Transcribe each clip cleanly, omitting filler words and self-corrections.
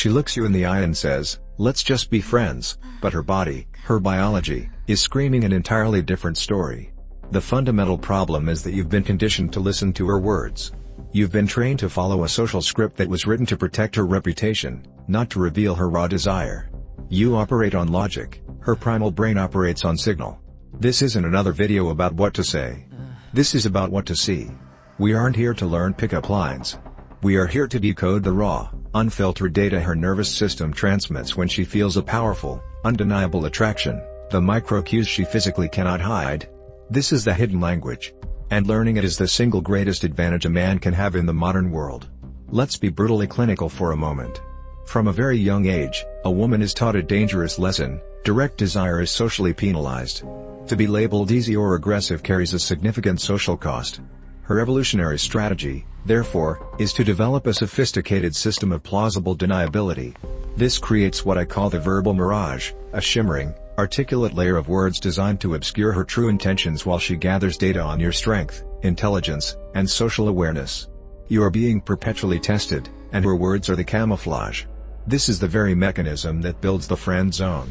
She looks you in the eye and says, "Let's just be friends," but her body, her biology, is screaming an entirely different story. The fundamental problem is that you've been conditioned to listen to her words. You've been trained to follow a social script that was written to protect her reputation, not to reveal her raw desire. You operate on logic, her primal brain operates on signal. This isn't another video about what to say. This is about what to see. We aren't here to learn pickup lines. We are here to decode the raw, unfiltered data her nervous system transmits when she feels a powerful, undeniable attraction, the micro cues she physically cannot hide. This is the hidden language. And learning it is the single greatest advantage a man can have in the modern world. Let's be brutally clinical for a moment. From a very young age, a woman is taught a dangerous lesson: direct desire is socially penalized. To be labeled easy or aggressive carries a significant social cost. Her evolutionary strategy, therefore, is to develop a sophisticated system of plausible deniability. This creates what I call the verbal mirage, a shimmering, articulate layer of words designed to obscure her true intentions while she gathers data on your strength, intelligence, and social awareness. You are being perpetually tested, and her words are the camouflage. This is the very mechanism that builds the friend zone.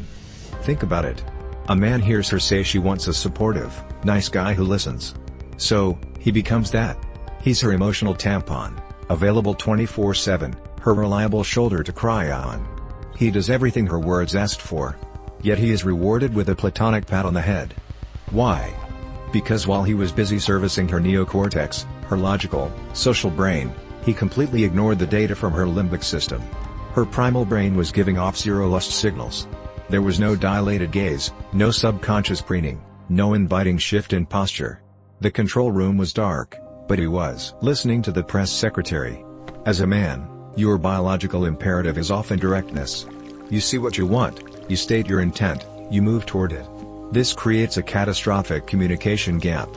Think about it. A man hears her say she wants a supportive, nice guy who listens. So, he becomes that. He's her emotional tampon, available 24/7, her reliable shoulder to cry on. He does everything her words asked for. Yet he is rewarded with a platonic pat on the head. Why? Because while he was busy servicing her neocortex, her logical, social brain, he completely ignored the data from her limbic system. Her primal brain was giving off zero lust signals. There was no dilated gaze, no subconscious preening, no inviting shift in posture. The control room was dark, but he was listening to the press secretary. As a man, your biological imperative is often directness. You see what you want, you state your intent, you move toward it. This creates a catastrophic communication gap.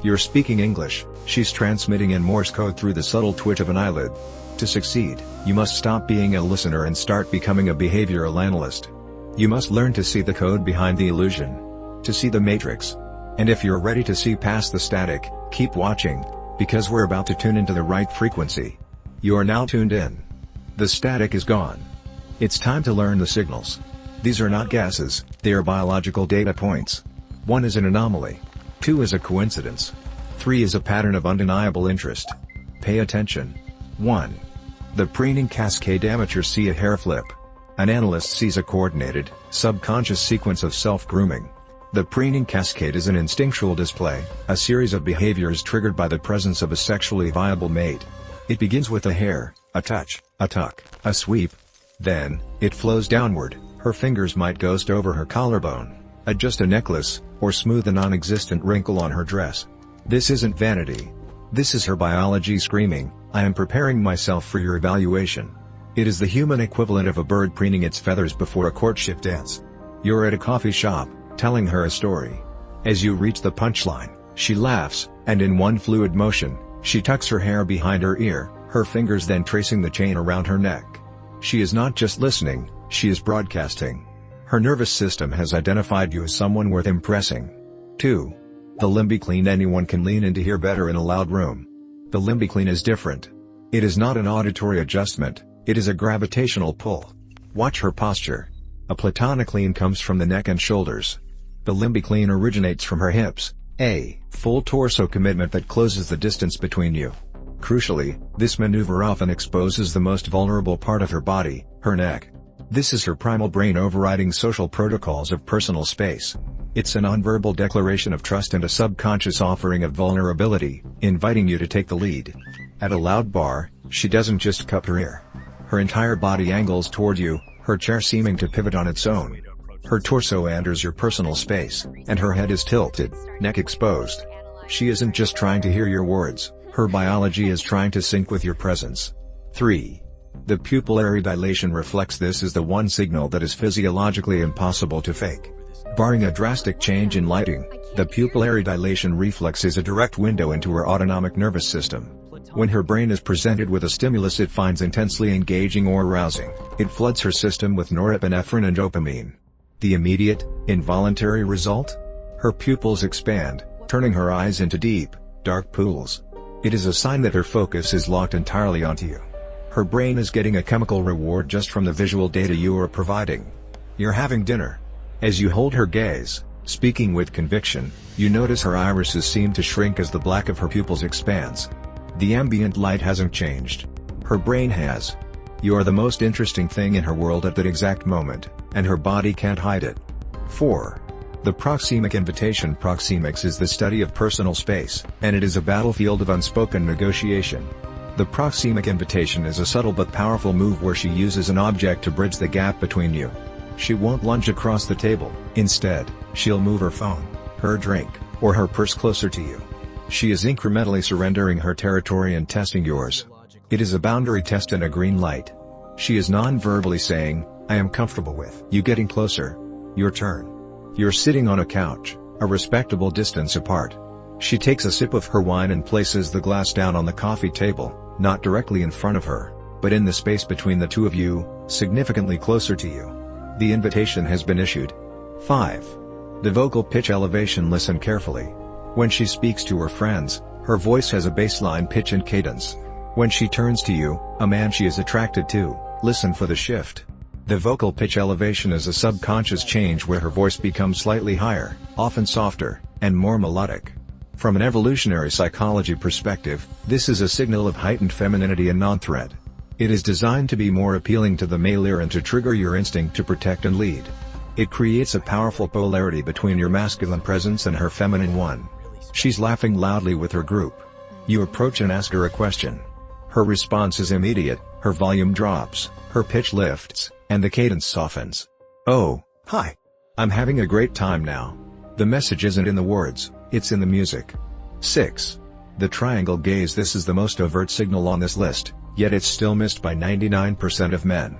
You're speaking English, she's transmitting in Morse code through the subtle twitch of an eyelid. To succeed, you must stop being a listener and start becoming a behavioral analyst. You must learn to see the code behind the illusion. To see the matrix. And if you're ready to see past the static, keep watching, because we're about to tune into the right frequency. You are now tuned in. The static is gone. It's time to learn the signals. These are not guesses, they are biological data points. 1 is an anomaly. 2 is a coincidence. 3 is a pattern of undeniable interest. Pay attention. 1. The preening cascade. Amateurs see a hair flip. An analyst sees a coordinated, subconscious sequence of self-grooming. The preening cascade is an instinctual display, a series of behaviors triggered by the presence of a sexually viable mate. It begins with a hair, a touch, a tuck, a sweep. Then, it flows downward. Her fingers might ghost over her collarbone, adjust a necklace, or smooth a non-existent wrinkle on her dress. This isn't vanity. This is her biology screaming, "I am preparing myself for your evaluation." It is the human equivalent of a bird preening its feathers before a courtship dance. You're at a coffee shop, telling her a story. As you reach the punchline, she laughs, and in one fluid motion, she tucks her hair behind her ear, her fingers then tracing the chain around her neck. She is not just listening, she is broadcasting. Her nervous system has identified you as someone worth impressing. 2. The Limbic Lean. Anyone can lean in to hear better in a loud room. The Limbic Lean is different. It is not an auditory adjustment, it is a gravitational pull. Watch her posture. A platonic lean comes from the neck and shoulders. The Limbic Lean originates from her hips, a full torso commitment that closes the distance between you. Crucially, this maneuver often exposes the most vulnerable part of her body, her neck. This is her primal brain overriding social protocols of personal space. It's a nonverbal declaration of trust and a subconscious offering of vulnerability, inviting you to take the lead. At a loud bar, she doesn't just cup her ear. Her entire body angles toward you, her chair seeming to pivot on its own. Her torso enters your personal space, and her head is tilted, neck exposed. She isn't just trying to hear your words, her biology is trying to sync with your presence. 3. The pupillary dilation reflex. This is the one signal that is physiologically impossible to fake. Barring a drastic change in lighting, the pupillary dilation reflex is a direct window into her autonomic nervous system. When her brain is presented with a stimulus it finds intensely engaging or arousing, it floods her system with norepinephrine and dopamine. The immediate, involuntary result? Her pupils expand, turning her eyes into deep, dark pools. It is a sign that her focus is locked entirely onto you. Her brain is getting a chemical reward just from the visual data you are providing. You're having dinner. As you hold her gaze, speaking with conviction, you notice her irises seem to shrink as the black of her pupils expands. The ambient light hasn't changed. Her brain has. You are the most interesting thing in her world at that exact moment, and her body can't hide it. 4. The proxemic invitation. Proxemics is the study of personal space, and it is a battlefield of unspoken negotiation. The proxemic invitation is a subtle but powerful move where she uses an object to bridge the gap between you. She won't lunge across the table. Instead, she'll move her phone, her drink, or her purse closer to you. She is incrementally surrendering her territory and testing yours. It is a boundary test and a green light. She is non-verbally saying, "I am comfortable with you getting closer. Your turn." You're sitting on a couch, a respectable distance apart. She takes a sip of her wine and places the glass down on the coffee table, not directly in front of her, but in the space between the two of you, significantly closer to you. The invitation has been issued. 5. The vocal pitch elevation. Listen carefully. When she speaks to her friends, her voice has a baseline pitch and cadence. When she turns to you, a man she is attracted to, listen for the shift. The vocal pitch elevation is a subconscious change where her voice becomes slightly higher, often softer, and more melodic. From an evolutionary psychology perspective, this is a signal of heightened femininity and non-threat. It is designed to be more appealing to the male ear and to trigger your instinct to protect and lead. It creates a powerful polarity between your masculine presence and her feminine one. She's laughing loudly with her group. You approach and ask her a question. Her response is immediate, her volume drops, her pitch lifts, and the cadence softens. "Oh, hi. I'm having a great time now." The message isn't in the words, it's in the music. 6. The triangle gaze. This is the most overt signal on this list, yet it's still missed by 99% of men.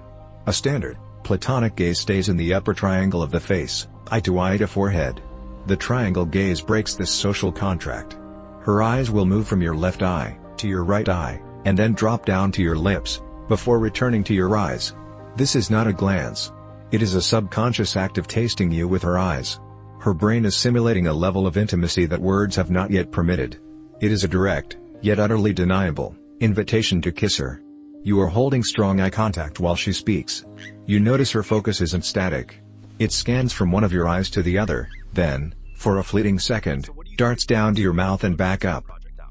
A standard, platonic gaze stays in the upper triangle of the face, eye to eye to forehead. The triangle gaze breaks this social contract. Her eyes will move from your left eye, to your right eye, and then drop down to your lips, before returning to your eyes. This is not a glance. It is a subconscious act of tasting you with her eyes. Her brain is simulating a level of intimacy that words have not yet permitted. It is a direct, yet utterly deniable, invitation to kiss her. You are holding strong eye contact while she speaks. You notice her focus isn't static. It scans from one of your eyes to the other, then, for a fleeting second, darts down to your mouth and back up.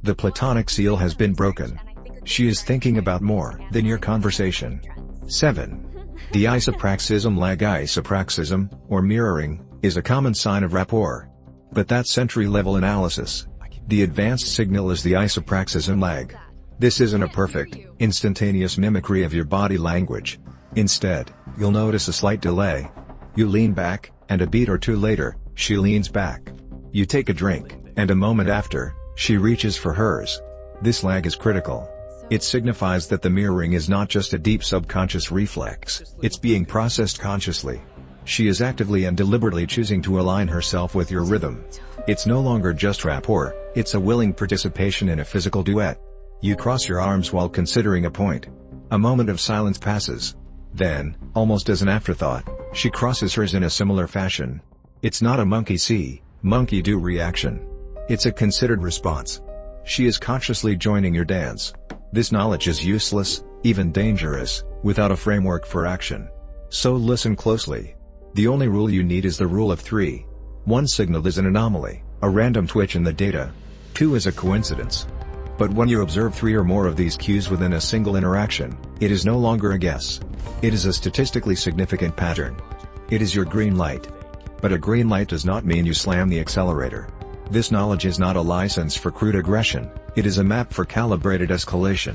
The platonic seal has been broken. She is thinking about more than your conversation. 7. The isopraxism lag. Isopraxism, or mirroring, is a common sign of rapport. But that's entry-level analysis. The advanced signal is the isopraxism lag. This isn't a perfect, instantaneous mimicry of your body language. Instead, you'll notice a slight delay. You lean back, and a beat or two later, she leans back. You take a drink, and a moment after, she reaches for hers. This lag is critical. It signifies that the mirroring is not just a deep subconscious reflex, it's being processed consciously. She is actively and deliberately choosing to align herself with your rhythm. It's no longer just rapport, it's a willing participation in a physical duet. You cross your arms while considering a point. A moment of silence passes. Then, almost as an afterthought, she crosses hers in a similar fashion. It's not a monkey see, monkey do reaction. It's a considered response. She is consciously joining your dance. This knowledge is useless, even dangerous, without a framework for action. So listen closely. The only rule you need is the rule of 3. 1 signal is an anomaly, a random twitch in the data. 2 is a coincidence. But when you observe 3 or more of these cues within a single interaction, it is no longer a guess. It is a statistically significant pattern. It is your green light. But a green light does not mean you slam the accelerator. This knowledge is not a license for crude aggression, it is a map for calibrated escalation.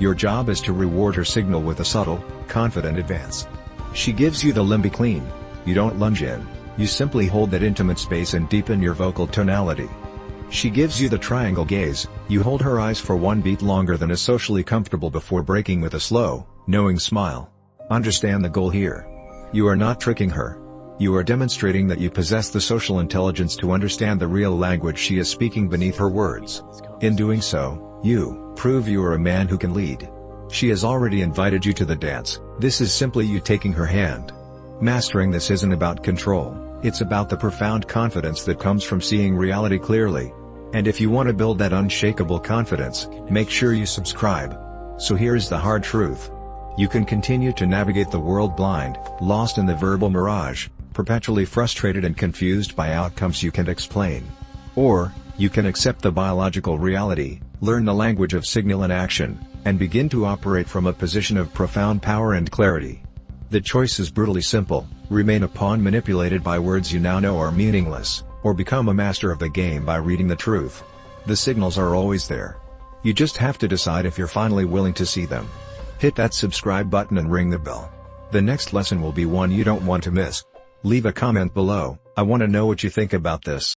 Your job is to reward her signal with a subtle, confident advance. She gives you the limbic lean. You don't lunge in, you simply hold that intimate space and deepen your vocal tonality. She gives you the triangle gaze. You hold her eyes for 1 beat longer than is socially comfortable before breaking with a slow, knowing smile. Understand the goal here. You are not tricking her. You are demonstrating that you possess the social intelligence to understand the real language she is speaking beneath her words. In doing so, you prove you are a man who can lead. She has already invited you to the dance. This is simply you taking her hand. Mastering this isn't about control, it's about the profound confidence that comes from seeing reality clearly. And if you want to build that unshakable confidence, make sure you subscribe. So here's the hard truth. You can continue to navigate the world blind, lost in the verbal mirage, perpetually frustrated and confused by outcomes you can't explain. Or, you can accept the biological reality, learn the language of signal and action, and begin to operate from a position of profound power and clarity. The choice is brutally simple: remain a pawn manipulated by words you now know are meaningless, or become a master of the game by reading the truth. The signals are always there. You just have to decide if you're finally willing to see them. Hit that subscribe button and ring the bell. The next lesson will be one you don't want to miss. Leave a comment below. I want to know what you think about this.